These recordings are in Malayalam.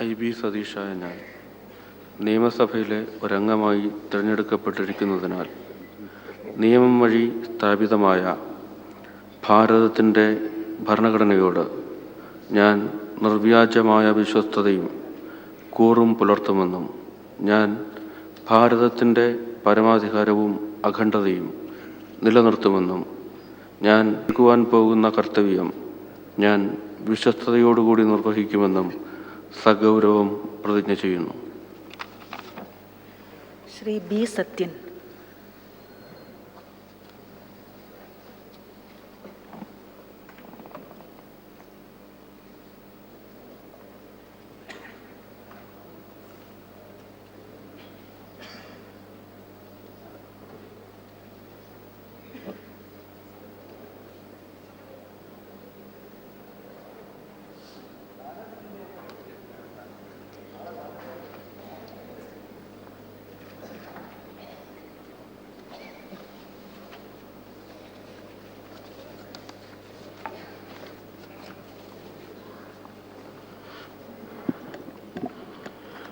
IB സതീഷായ ഞാൻ നിയമസഭയിലെ ഒരംഗമായി തിരഞ്ഞെടുക്കപ്പെട്ടിരിക്കുന്നതിനാൽ നിയമം വഴി സ്ഥാപിതമായ ഭാരതത്തിൻ്റെ ഭരണഘടനയോട് ഞാൻ നിർവ്യാജമായ വിശ്വസ്തതയും കൂറും പുലർത്തുമെന്നും ഞാൻ ഭാരതത്തിൻ്റെ പരമാധികാരവും അഖണ്ഡതയും നിലനിർത്തുമെന്നും ഞാൻ എടുക്കുവാൻ പോകുന്ന കർത്തവ്യം ഞാൻ വിശ്വസ്തയോടുകൂടി നിർവഹിക്കുമെന്നും സഗൗരവം പ്രതിജ്ഞ ചെയ്യുന്നു. ശ്രീ ബി സത്യൻ.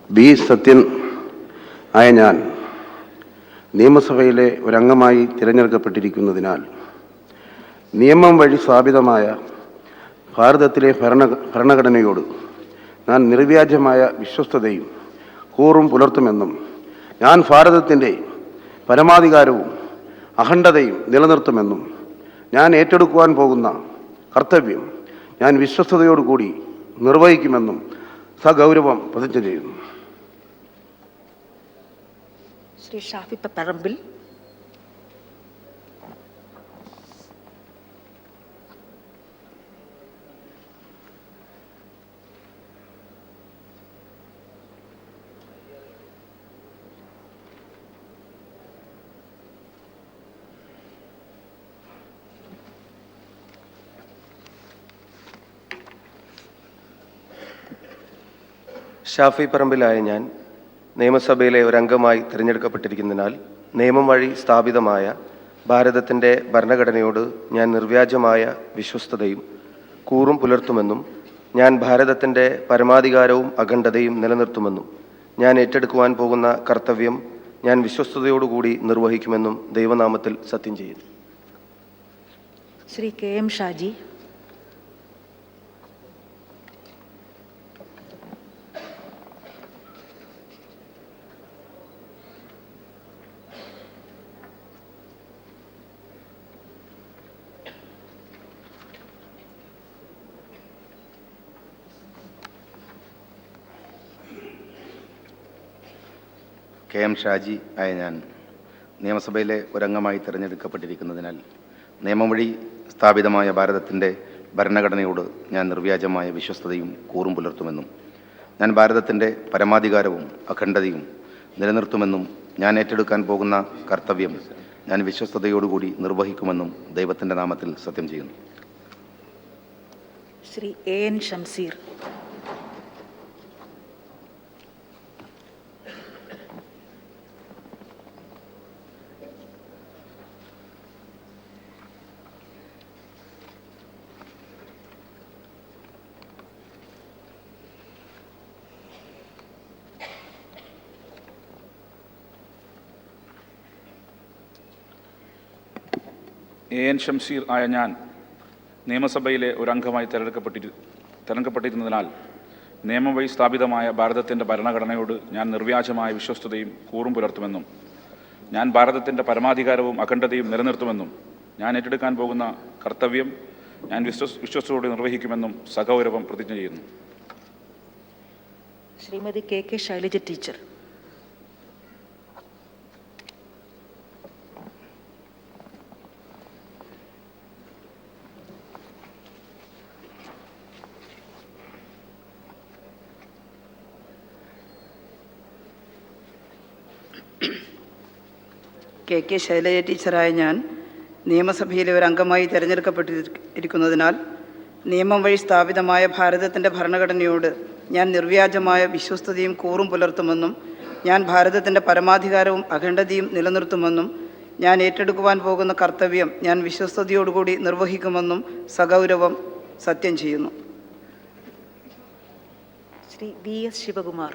ബി സത്യൻ ആയ ഞാൻ നിയമസഭയിലെ ഒരംഗമായി തിരഞ്ഞെടുക്കപ്പെട്ടിരിക്കുന്നതിനാൽ നിയമം വഴി സ്ഥാപിതമായ ഭാരതത്തിലെ ഭരണഘടനയോട് ഞാൻ നിർവ്യാജമായ വിശ്വസ്തതയും കൂറും പുലർത്തുമെന്നും ഞാൻ ഭാരതത്തിൻ്റെ പരമാധികാരവും അഖണ്ഡതയും നിലനിർത്തുമെന്നും ഞാൻ ഏറ്റെടുക്കുവാൻ പോകുന്ന കർത്തവ്യം ഞാൻ വിശ്വസ്തയോടുകൂടി നിർവഹിക്കുമെന്നും സഗൗരവം പ്രതിജ്ഞ ചെയ്യുന്നു. ശ്രീ ഷാഫി പറമ്പിൽ. ഷാഫി പറമ്പിലായ ഞാൻ നിയമസഭയിലെ ഒരംഗമായി തിരഞ്ഞെടുക്കപ്പെട്ടിരിക്കുന്നതിനാൽ നിയമം വഴി സ്ഥാപിതമായ ഭാരതത്തിൻ്റെ ഭരണഘടനയോട് ഞാൻ നിർവ്യാജമായ വിശ്വസ്തതയും കൂറും പുലർത്തുമെന്നും ഞാൻ ഭാരതത്തിൻ്റെ പരമാധികാരവും അഖണ്ഡതയും നിലനിർത്തുമെന്നും ഞാൻ ഏറ്റെടുക്കുവാൻ പോകുന്ന കർത്തവ്യം ഞാൻ വിശ്വസ്തയോടുകൂടി നിർവഹിക്കുമെന്നും ദൈവനാമത്തിൽ സത്യം ചെയ്യുന്നു. Shri K M Shaji. K M Shaji ആയ ഞാൻ നിയമസഭയിലെ ഒരംഗമായി തിരഞ്ഞെടുക്കപ്പെട്ടിരിക്കുന്നതിനാൽ നിയമം വഴി സ്ഥാപിതമായ ഭാരതത്തിൻ്റെ ഭരണഘടനയോട് ഞാൻ നിർവ്യാജമായ വിശ്വസ്തതയും കൂറും പുലർത്തുമെന്നും ഞാൻ ഭാരതത്തിൻ്റെ പരമാധികാരവും അഖണ്ഡതയും നിലനിർത്തുമെന്നും ഞാൻ ഏറ്റെടുക്കാൻ പോകുന്ന കർത്തവ്യം ഞാൻ വിശ്വസ്തയോടുകൂടി നിർവഹിക്കുമെന്നും ദൈവത്തിൻ്റെ നാമത്തിൽ സത്യം ചെയ്യുന്നു. Shri A N Shamseer. A N Shamseer ആയ ഞാൻ നിയമസഭയിലെ ഒരംഗമായി തിരഞ്ഞെടുക്കപ്പെട്ടിരുന്നതിനാൽ നിയമം വഴി സ്ഥാപിതമായ ഭാരതത്തിൻ്റെ ഭരണഘടനയോട് ഞാൻ നിർവ്യാജമായ വിശ്വസ്തതയും കൂറും പുലർത്തുമെന്നും ഞാൻ ഭാരതത്തിൻ്റെ പരമാധികാരവും അഖണ്ഡതയും നിലനിർത്തുമെന്നും ഞാൻ ഏറ്റെടുക്കാൻ പോകുന്ന കർത്തവ്യം ഞാൻ വിശ്വസ്തയോടെ നിർവഹിക്കുമെന്നും സഗൗരവം പ്രതിജ്ഞ ചെയ്യുന്നു. Shrimati K K Shailaja teacher. K K Shailaja ടീച്ചറായ ഞാൻ നിയമസഭയിലെ ഒരംഗമായി തിരഞ്ഞെടുക്കപ്പെട്ടിരിക്കുന്നതിനാൽ നിയമം വഴി സ്ഥാപിതമായ ഭാരതത്തിൻ്റെ ഭരണഘടനയോട് ഞാൻ നിർവ്യാജമായ വിശ്വസ്തതയും കൂറും പുലർത്തുമെന്നും ഞാൻ ഭാരതത്തിൻ്റെ പരമാധികാരവും അഖണ്ഡതയും നിലനിർത്തുമെന്നും ഞാൻ ഏറ്റെടുക്കുവാൻ പോകുന്ന കർത്തവ്യം ഞാൻ വിശ്വസ്തയോടുകൂടി നിർവഹിക്കുമെന്നും സഗൗരവം സത്യം ചെയ്യുന്നു. ശ്രീ VS ശിവകുമാർ.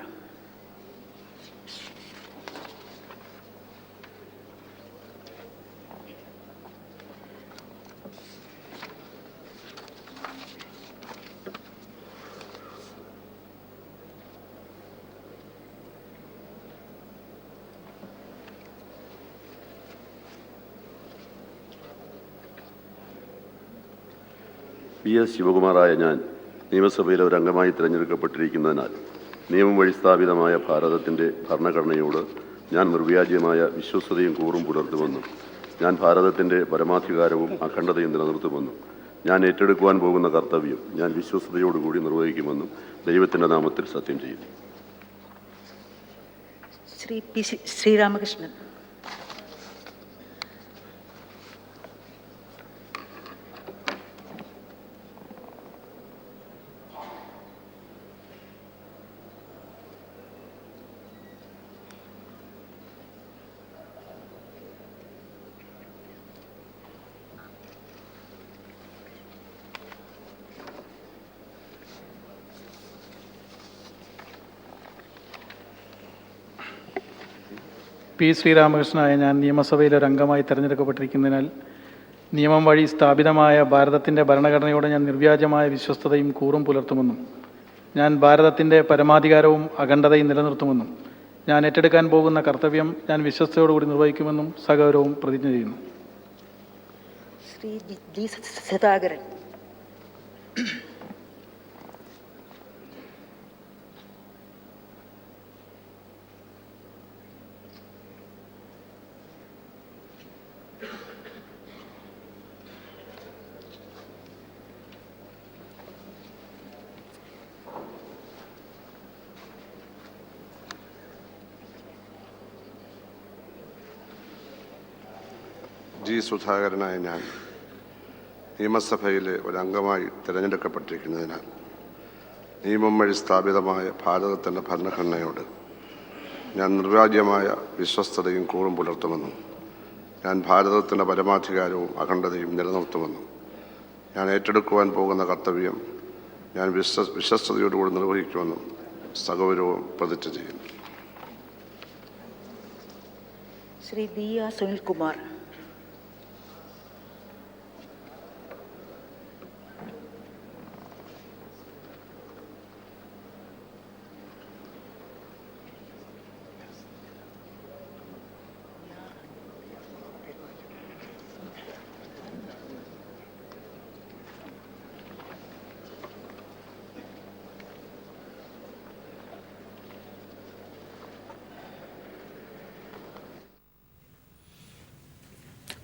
VS ശിവകുമാറായ ഞാൻ നിയമസഭയിലെ ഒരു അംഗമായി തിരഞ്ഞെടുക്കപ്പെട്ടിരിക്കുന്നതിനാൽ നിയമം വഴി സ്ഥാപിതമായ ഭാരതത്തിൻ്റെ ഭരണഘടനയോട് ഞാൻ നിർവ്യാജ്യമായ വിശ്വസ്തയും കൂറും പുലർത്തുമെന്നും ഞാൻ ഭാരതത്തിൻ്റെ പരമാധികാരവും അഖണ്ഡതയും നിലനിർത്തുമെന്നും ഞാൻ ഏറ്റെടുക്കുവാൻ പോകുന്ന കർത്തവ്യം ഞാൻ വിശ്വസ്തയോടുകൂടി നിർവഹിക്കുമെന്നും ദൈവത്തിൻ്റെ നാമത്തിൽ സത്യം ചെയ്യുന്നു. ശ്രീ P. ശ്രീരാമകൃഷ്ണൻ. P. ശ്രീരാമകൃഷ്ണനായ ഞാൻ നിയമസഭയിലെ ഒരു അംഗമായി തിരഞ്ഞെടുക്കപ്പെട്ടിരിക്കുന്നതിനാൽ നിയമം വഴി സ്ഥാപിതമായ ഭാരതത്തിൻ്റെ ഭരണഘടനയോട് ഞാൻ നിർവ്യാജമായ വിശ്വസ്തതയും കൂറും പുലർത്തുമെന്നും ഞാൻ ഭാരതത്തിൻ്റെ പരമാധികാരവും അഖണ്ഡതയും നിലനിർത്തുമെന്നും ഞാൻ ഏറ്റെടുക്കാൻ പോകുന്ന കർത്തവ്യം ഞാൻ വിശ്വസ്തയോടുകൂടി നിർവഹിക്കുമെന്നും സഗൗരവവും പ്രതിജ്ഞ ചെയ്യുന്നു. ശ്രീ G. സുധാകരൻ. G. സുധാകരനായ ഞാൻ നിയമസഭയിലെ ഒരംഗമായി തിരഞ്ഞെടുക്കപ്പെട്ടിരിക്കുന്നതിനാൽ നിയമം വഴി സ്ഥാപിതമായ ഭാരതത്തിൻ്റെ ഭരണഘടനയോട് ഞാൻ നിർവ്യാജ്യമായ വിശ്വസ്തതയും കൂറും പുലർത്തുമെന്നും ഞാൻ ഭാരതത്തിൻ്റെ പരമാധികാരവും അഖണ്ഡതയും നിലനിർത്തുമെന്നും ഞാൻ ഏറ്റെടുക്കുവാൻ പോകുന്ന കർത്തവ്യം ഞാൻ വിശ്വസ്തയോടുകൂടി നിർവഹിക്കുമെന്നും സഗൗരവവും പ്രതിജ്ഞ ചെയ്യുന്നു. ശ്രീ VR സുനിൽകുമാർ.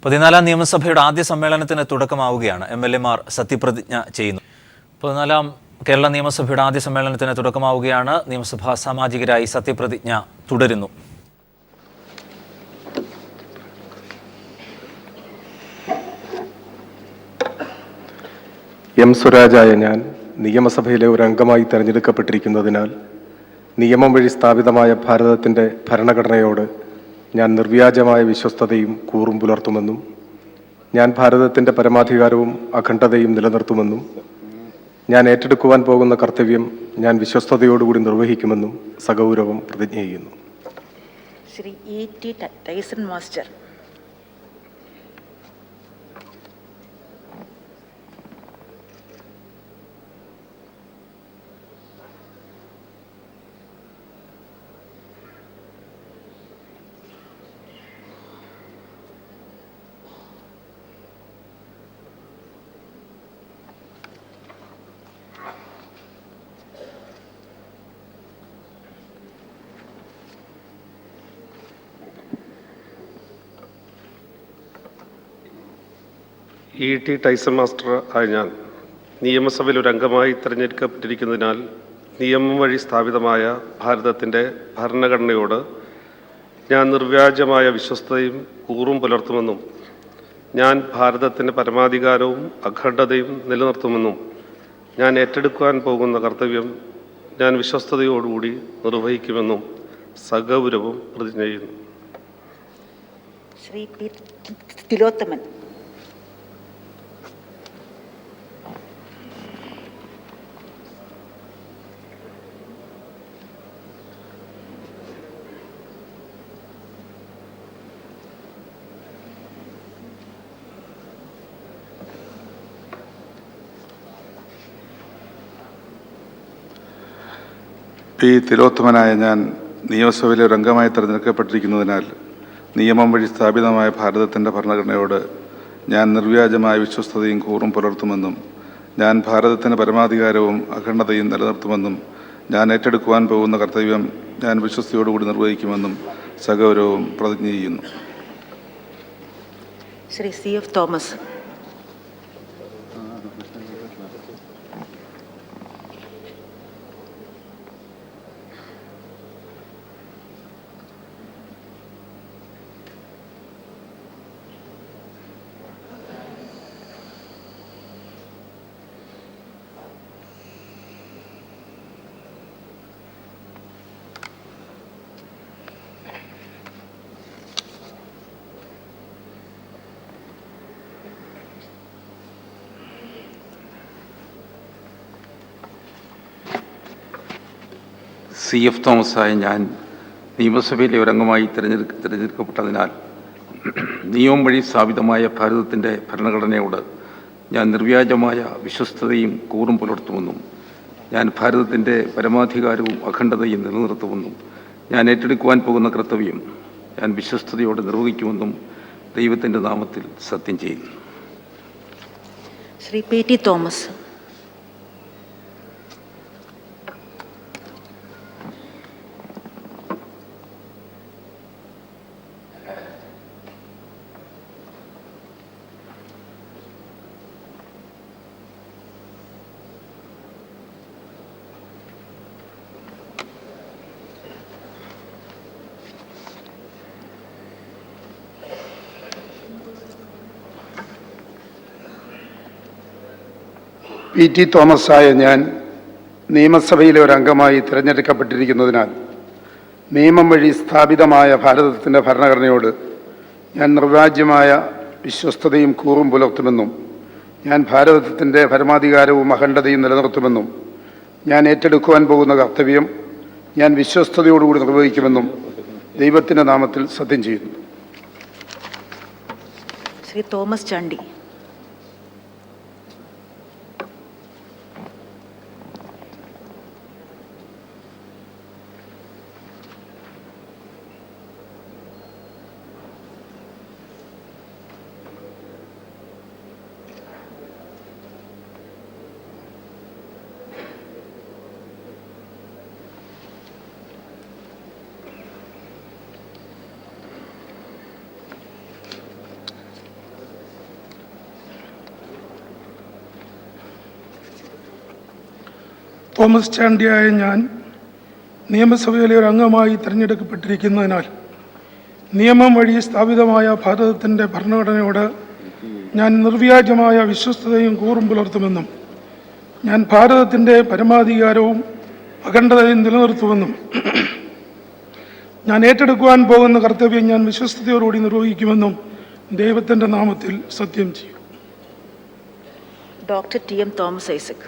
പതിനാലാം നിയമസഭയുടെ ആദ്യ സമ്മേളനത്തിന് തുടക്കമാവുകയാണ്. MLA-മാർ സത്യപ്രതിജ്ഞ ചെയ്യുന്നു. 14-ാം കേരള നിയമസഭയുടെ ആദ്യ സമ്മേളനത്തിന് തുടക്കമാവുകയാണ്. നിയമസഭാ സാമാജികരായി സത്യപ്രതിജ്ഞ തുടരുന്നു. M. സ്വരാജായ ഞാൻ നിയമസഭയിലെ ഒരു അംഗമായി തിരഞ്ഞെടുക്കപ്പെട്ടിരിക്കുന്നതിനാൽ നിയമം വഴി സ്ഥാപിതമായ ഭാരതത്തിൻ്റെ ഭരണഘടനയോട് ഞാൻ നിർവ്യാജമായ വിശ്വസ്തതയും കൂറും പുലർത്തുമെന്നും ഞാൻ ഭാരതത്തിൻ്റെ പരമാധികാരവും അഖണ്ഡതയും നിലനിർത്തുമെന്നും ഞാൻ ഏറ്റെടുക്കുവാൻ പോകുന്ന കർത്തവ്യം ഞാൻ വിശ്വസ്തയോടുകൂടി നിർവഹിക്കുമെന്നും സഗൗരവം പ്രതിജ്ഞ ചെയ്യുന്നു. Shri E.T. Tyson master. E.T. Tyson master ആയ ഞാൻ നിയമസഭയിൽ ഒരു അംഗമായി തിരഞ്ഞെടുക്കപ്പെട്ടിരിക്കുന്നതിനാൽ നിയമം വഴി സ്ഥാപിതമായ ഭാരതത്തിൻ്റെ ഭരണഘടനയോട് ഞാൻ നിർവ്യാജമായ വിശ്വസ്തയും കൂറും പുലർത്തുമെന്നും ഞാൻ ഭാരതത്തിൻ്റെ പരമാധികാരവും അഖണ്ഡതയും നിലനിർത്തുമെന്നും ഞാൻ ഏറ്റെടുക്കുവാൻ പോകുന്ന കർത്തവ്യം ഞാൻ വിശ്വസ്തയോടുകൂടി നിർവഹിക്കുമെന്നും സഗൗരവം പ്രതിജ്ഞ ചെയ്യുന്നു. ശ്രീ P. തിലോത്തമൻ. പി തിലോത്തമനായ ഞാൻ നിയമസഭയിലെ ഒരു അംഗമായി തിരഞ്ഞെടുക്കപ്പെട്ടിരിക്കുന്നതിനാൽ നിയമം വഴി സ്ഥാപിതമായ ഭാരതത്തിൻ്റെ ഭരണഘടനയോട് ഞാൻ നിർവ്യാജമായ വിശ്വസ്തതയും കൂറും പുലർത്തുമെന്നും ഞാൻ ഭാരതത്തിൻ്റെ പരമാധികാരവും അഖണ്ഡതയും നിലനിർത്തുമെന്നും ഞാൻ ഏറ്റെടുക്കുവാൻ പോകുന്ന കർത്തവ്യം ഞാൻ വിശ്വസ്തയോടുകൂടി നിർവഹിക്കുമെന്നും സഗൗരവവും പ്രതിജ്ഞ ചെയ്യുന്നു. Shri C F Thomas. C F തോമസായ ഞാൻ നിയമസഭയിലെ ഒരംഗമായി തിരഞ്ഞെടുക്കപ്പെട്ടതിനാൽ നിയമം വഴി സ്ഥാപിതമായ ഭാരതത്തിൻ്റെ ഭരണഘടനയോട് ഞാൻ നിർവ്യാജമായ വിശ്വസ്തതയും കൂറും പുലർത്തുമെന്നും ഞാൻ ഭാരതത്തിൻ്റെ പരമാധികാരവും അഖണ്ഡതയും നിലനിർത്തുമെന്നും ഞാൻ ഏറ്റെടുക്കുവാൻ പോകുന്ന കർത്തവ്യം ഞാൻ വിശ്വസ്തയോടെ നിർവഹിക്കുമെന്നും ദൈവത്തിൻ്റെ നാമത്തിൽ സത്യം ചെയ്യുന്നു. Shri P T Thomas. P T തോമസായ ഞാൻ നിയമസഭയിലെ ഒരു അംഗമായി തിരഞ്ഞെടുക്കപ്പെട്ടിരിക്കുന്നതിനാൽ നിയമം വഴി സ്ഥാപിതമായ ഭാരതത്തിൻ്റെ ഭരണഘടനയോട് ഞാൻ നിർവ്യാജ്യമായ വിശ്വസ്തതയും കൂറും പുലർത്തുമെന്നും ഞാൻ ഭാരതത്തിൻ്റെ പരമാധികാരവും അഖണ്ഡതയും നിലനിർത്തുമെന്നും ഞാൻ ഏറ്റെടുക്കുവാൻ പോകുന്ന കർത്തവ്യം ഞാൻ വിശ്വസ്തയോടുകൂടി നിർവഹിക്കുമെന്നും ദൈവത്തിൻ്റെ നാമത്തിൽ സത്യം ചെയ്യുന്നു. ശ്രീ തോമസ് ചാണ്ടി. തോമസ് ചാണ്ടിയായ ഞാൻ നിയമസഭയിലെ ഒരു അംഗമായി തിരഞ്ഞെടുക്കപ്പെട്ടിരിക്കുന്നതിനാൽ നിയമം വഴി സ്ഥാപിതമായ ഭാരതത്തിൻ്റെ ഭരണഘടനയോട് ഞാൻ നിർവ്യാജമായ വിശ്വസ്തതയും കൂറും പുലർത്തുമെന്നും ഞാൻ ഭാരതത്തിൻ്റെ പരമാധികാരവും അഖണ്ഡതയും നിലനിർത്തുമെന്നും ഞാൻ ഏറ്റെടുക്കുവാൻ പോകുന്ന കർത്തവ്യം ഞാൻ വിശ്വസ്തയോടുകൂടി നിർവഹിക്കുമെന്നും ദൈവത്തിൻ്റെ നാമത്തിൽ സത്യം ചെയ്യും. Doctor T M Thomas Isaac.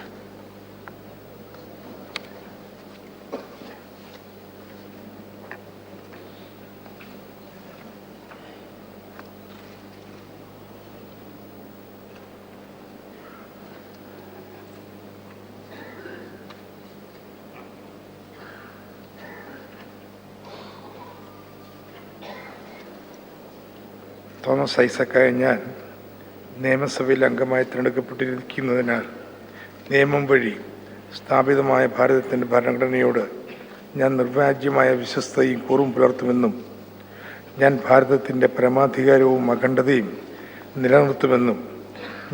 Thomas ഐസക്കായ ഞാൻ നിയമസഭയിൽ അംഗമായി തിരഞ്ഞെടുക്കപ്പെട്ടിരിക്കുന്നതിനാൽ നിയമം വഴി സ്ഥാപിതമായ ഭാരതത്തിൻ്റെ ഭരണഘടനയോട് ഞാൻ നിർവ്യാജ്യമായ വിശ്വസ്തയും കൂറും പുലർത്തുമെന്നും ഞാൻ ഭാരതത്തിൻ്റെ പരമാധികാരവും അഖണ്ഡതയും നിലനിർത്തുമെന്നും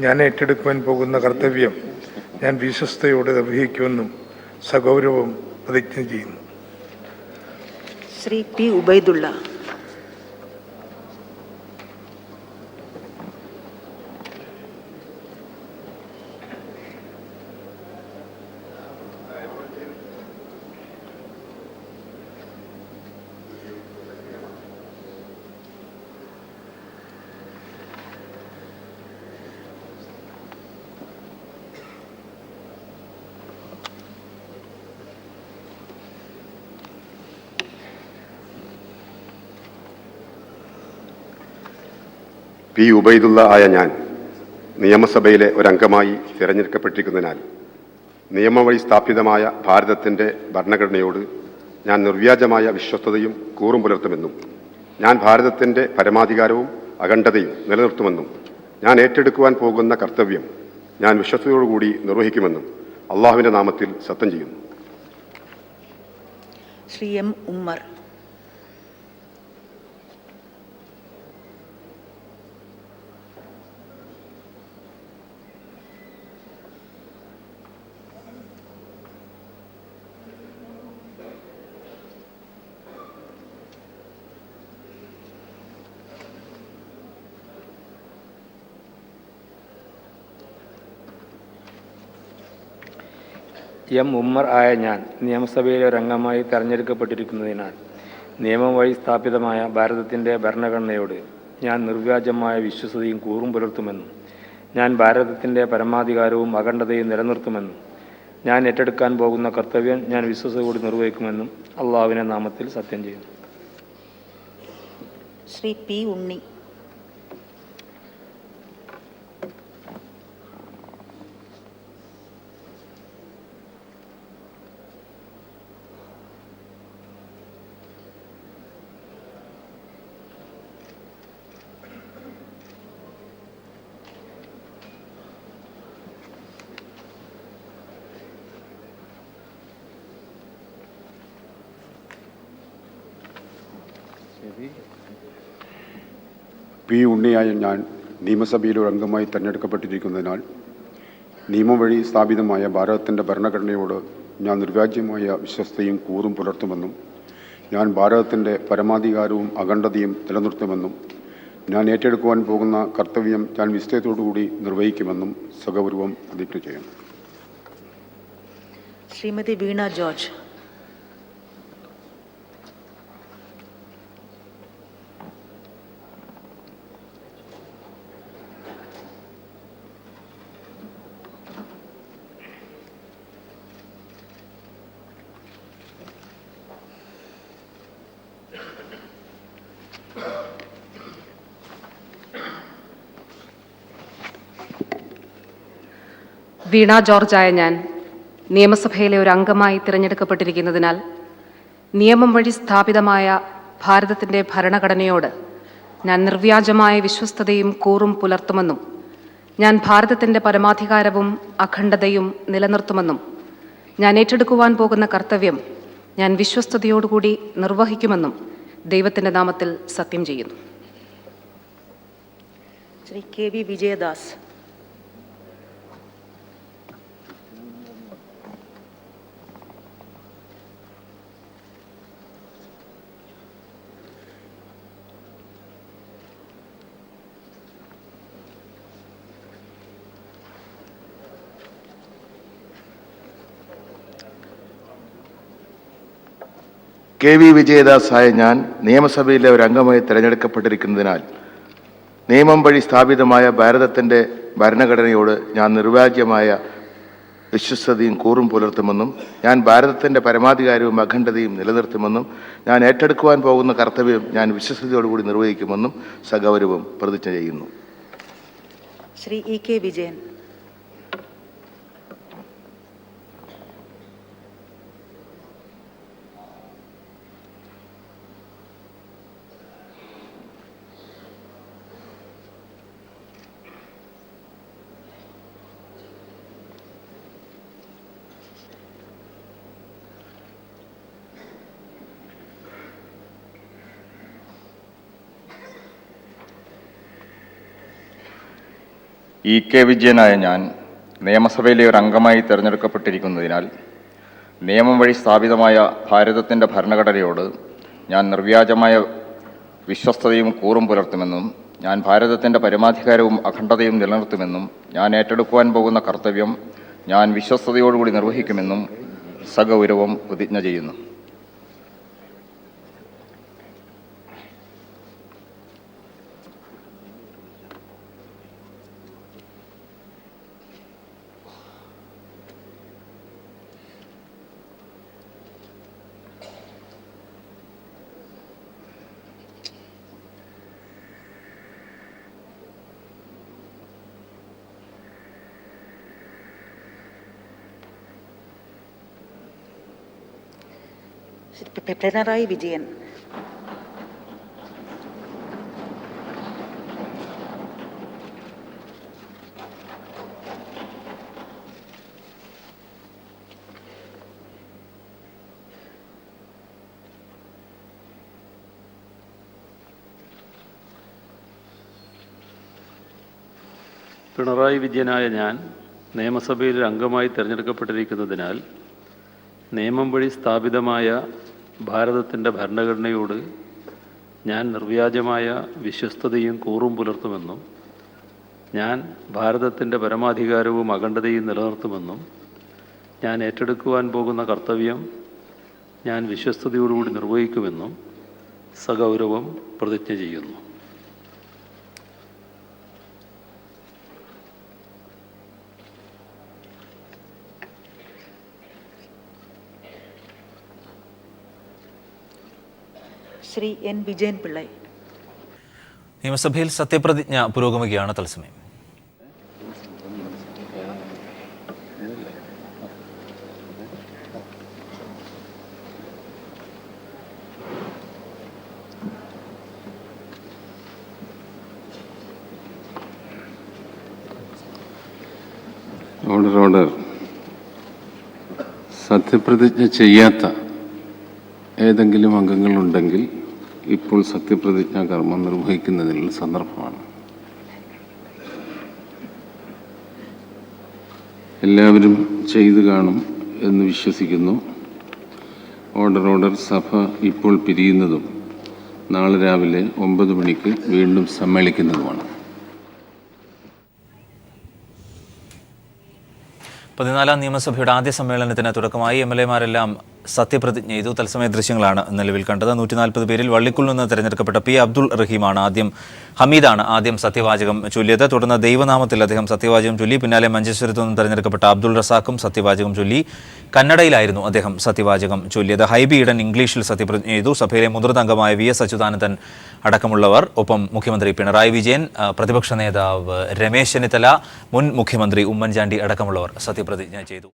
ഞാൻ ഏറ്റെടുക്കുവാൻ പോകുന്ന കർത്തവ്യം ഞാൻ വിശ്വസ്തയോടെ നിർവഹിക്കുമെന്നും സഗൗരവം പ്രതിജ്ഞ ചെയ്യുന്നു. ശ്രീ പി ഉബൈദുള്ള. പി ഉബൈദുള്ള ആയ ഞാൻ നിയമസഭയിലെ ഒരംഗമായി തിരഞ്ഞെടുക്കപ്പെട്ടിരിക്കുന്നതിനാൽ നിയമം വഴി സ്ഥാപിതമായ ഭാരതത്തിൻ്റെ ഭരണഘടനയോട് ഞാൻ നിർവ്യാജമായ വിശ്വസ്തതയും കൂറും പുലർത്തുമെന്നും ഞാൻ ഭാരതത്തിൻ്റെ പരമാധികാരവും അഖണ്ഡതയും നിലനിർത്തുമെന്നും ഞാൻ ഏറ്റെടുക്കുവാൻ പോകുന്ന കർത്തവ്യം ഞാൻ വിശ്വസ്തയോടുകൂടി നിർവഹിക്കുമെന്നും അള്ളാഹുവിൻ്റെ നാമത്തിൽ സത്യം ചെയ്യുന്നു. ശ്രീ എം ഉമ്മർ. എം ഉമ്മർ ആയ ഞാൻ നിയമസഭയിലെ ഒരു അംഗമായി തെരഞ്ഞെടുക്കപ്പെട്ടിരിക്കുന്നതിനാൽ നിയമം വഴി സ്ഥാപിതമായ ഭാരതത്തിൻ്റെ ഭരണഘടനയോട് ഞാൻ നിർവ്യാജമായ വിശ്വസ്തയും കൂറും പുലർത്തുമെന്നും ഞാൻ ഭാരതത്തിൻ്റെ പരമാധികാരവും അഖണ്ഡതയും നിലനിർത്തുമെന്നും ഞാൻ ഏറ്റെടുക്കാൻ പോകുന്ന കർത്തവ്യം ഞാൻ വിശ്വസ്തയോട് നിർവഹിക്കുമെന്നും അള്ളാഹുവിൻ്റെ നാമത്തിൽ സത്യം ചെയ്യുന്നു. ശ്രീ പി ഉണ്ണി. പി ഉണ്ണിയായ ഞാൻ നിയമസഭയിലെ ഒരു അംഗമായി തെരഞ്ഞെടുക്കപ്പെട്ടിരിക്കുന്നതിനാൽ നിയമം വഴി സ്ഥാപിതമായ ഭാരതത്തിൻ്റെ ഭരണഘടനയോട് ഞാൻ നിർവ്യാജ്യമായ വിശ്വസ്തയും കൂറും പുലർത്തുമെന്നും ഞാൻ ഭാരതത്തിൻ്റെ പരമാധികാരവും അഖണ്ഡതയും നിലനിർത്തുമെന്നും ഞാൻ ഏറ്റെടുക്കുവാൻ പോകുന്ന കർത്തവ്യം ഞാൻ വിശ്വസ്തയോടുകൂടി നിർവഹിക്കുമെന്നും സഗൗരവം പ്രതിജ്ഞ ചെയ്യുന്നു. ശ്രീമതി വീണ ജോർജ്. വീണ ജോർജായ ഞാൻ നിയമസഭയിലെ ഒരു അംഗമായി തിരഞ്ഞെടുക്കപ്പെട്ടിരിക്കുന്നതിനാൽ നിയമം വഴി സ്ഥാപിതമായ ഭാരതത്തിൻ്റെ ഭരണഘടനയോട് ഞാൻ നിർവ്യാജമായ വിശ്വസ്തതയും കൂറും പുലർത്തുമെന്നും ഞാൻ ഭാരതത്തിൻ്റെ പരമാധികാരവും അഖണ്ഡതയും നിലനിർത്തുമെന്നും ഞാൻ ഏറ്റെടുക്കുവാൻ പോകുന്ന കർത്തവ്യം ഞാൻ വിശ്വസ്തയോടുകൂടി നിർവഹിക്കുമെന്നും ദൈവത്തിൻ്റെ നാമത്തിൽ സത്യം ചെയ്യുന്നു. Shri K V Vijayadas. K V വിജയദാസായ ഞാൻ നിയമസഭയിലെ ഒരു അംഗമായി തിരഞ്ഞെടുക്കപ്പെട്ടിരിക്കുന്നതിനാൽ നിയമം വഴി സ്ഥാപിതമായ ഭാരതത്തിൻ്റെ ഭരണഘടനയോട് ഞാൻ നിർവ്യാജ്യമായ വിശ്വസ്തയും കൂറും പുലർത്തുമെന്നും ഞാൻ ഭാരതത്തിൻ്റെ പരമാധികാരവും അഖണ്ഡതയും നിലനിർത്തുമെന്നും ഞാൻ ഏറ്റെടുക്കുവാൻ പോകുന്ന കർത്തവ്യം ഞാൻ വിശ്വസ്തയോടുകൂടി നിർവഹിക്കുമെന്നും സഗൗരവം പ്രതിജ്ഞ ചെയ്യുന്നു. Shri E K Vijayan. E K വിജയനായ ഞാൻ നിയമസഭയിലെ ഒരു അംഗമായി തിരഞ്ഞെടുക്കപ്പെട്ടിരിക്കുന്നതിനാൽ നിയമം വഴി സ്ഥാപിതമായ ഭാരതത്തിൻ്റെ ഭരണഘടനയോട് ഞാൻ നിർവ്യാജമായ വിശ്വസ്തതയും കൂറും പുലർത്തുമെന്നും ഞാൻ ഭാരതത്തിൻ്റെ പരമാധികാരവും അഖണ്ഡതയും നിലനിർത്തുമെന്നും ഞാൻ ഏറ്റെടുക്കുവാൻ പോകുന്ന കർത്തവ്യം ഞാൻ വിശ്വസ്തയോടുകൂടി നിർവഹിക്കുമെന്നും സഗൗരവം പ്രതിജ്ഞ ചെയ്യുന്നു. ശ്രീ പിണറായി വിജയൻ. പിണറായി വിജയനായ ഞാൻ നിയമസഭയിൽ ഒരു അംഗമായി തിരഞ്ഞെടുക്കപ്പെട്ടിരിക്കുന്നതിനാൽ നിയമം വഴി സ്ഥാപിതമായ ഭാരതത്തിൻ്റെ ഭരണഘടനയോട് ഞാൻ നിർവ്യാജമായ വിശ്വസ്തതയും കൂറും പുലർത്തുമെന്നും ഞാൻ ഭാരതത്തിൻ്റെ പരമാധികാരവും അഖണ്ഡതയും നിലനിർത്തുമെന്നും ഞാൻ ഏറ്റെടുക്കുവാൻ പോകുന്ന കർത്തവ്യം ഞാൻ വിശ്വസ്തയോടുകൂടി നിർവഹിക്കുമെന്നും സഗൗരവം പ്രതിജ്ഞ ചെയ്യുന്നു. ശ്രീ എൻ വിജയൻ പിള്ളൈ. നിയമസഭയിൽ സത്യപ്രതിജ്ഞ പുരോഗമിക്കുകയാണ്. തത്സമയം ഓർഡർ സത്യപ്രതിജ്ഞ ചെയ്യാത്ത ഏതെങ്കിലും അംഗങ്ങളുണ്ടെങ്കിൽ ഇപ്പോൾ സത്യപ്രതിജ്ഞാ കർമ്മം നിർവഹിക്കുന്നതിനുള്ള സന്ദർഭമാണ്. എല്ലാവരും ചെയ്തു കാണും എന്ന് വിശ്വസിക്കുന്നു. ഓർഡർ സഭ ഇപ്പോൾ പിരിയുന്നതും നാളെ രാവിലെ 9 മണിക്ക് വീണ്ടും സമ്മേളിക്കുന്നതുമാണ്. 14ാം നിയമസഭയുടെ ആദ്യ സമ്മേളനത്തിന് തുടക്കമായി എംഎൽഎമാരെല്ലാം സത്യപ്രതിജ്ഞ ചെയ്തു. തത്സമയ ദൃശ്യങ്ങളാണ് നിലവിൽ കണ്ടത്. 140 പേരിൽ വള്ളിക്കുളിൽ നിന്ന് തെരഞ്ഞെടുക്കപ്പെട്ട പി അബ്ദുൾ റഹീമാണ് ഹമീദാണ് ആദ്യം സത്യവാചകം ചൊല്ലിയത്. തുടർന്ന് ദൈവനാമത്തിൽ അദ്ദേഹം സത്യവാചകം ചൊല്ലി. പിന്നാലെ മഞ്ചേശ്വരത്തു നിന്നും തെരഞ്ഞെടുക്കപ്പെട്ട അബ്ദുൾ റസാഖും സത്യവാചകം ചൊല്ലി. കന്നഡയിലായിരുന്നു അദ്ദേഹം സത്യവാചകം ചൊല്ലിയത്. ഹൈബി ഈഡൻ ഇംഗ്ലീഷിൽ സത്യപ്രതിജ്ഞ ചെയ്തു. സഭയിലെ മുതിർന്ന അംഗമായ VS അച്യുതാനന്ദൻ അടക്കമുള്ളവർ, ഒപ്പം മുഖ്യമന്ത്രി പിണറായി വിജയൻ, പ്രതിപക്ഷ നേതാവ് രമേശ് ചെന്നിത്തല, മുൻ മുഖ്യമന്ത്രി ഉമ്മൻചാണ്ടി അടക്കമുള്ളവർ സത്യപ്രതിജ്ഞ ചെയ്തു.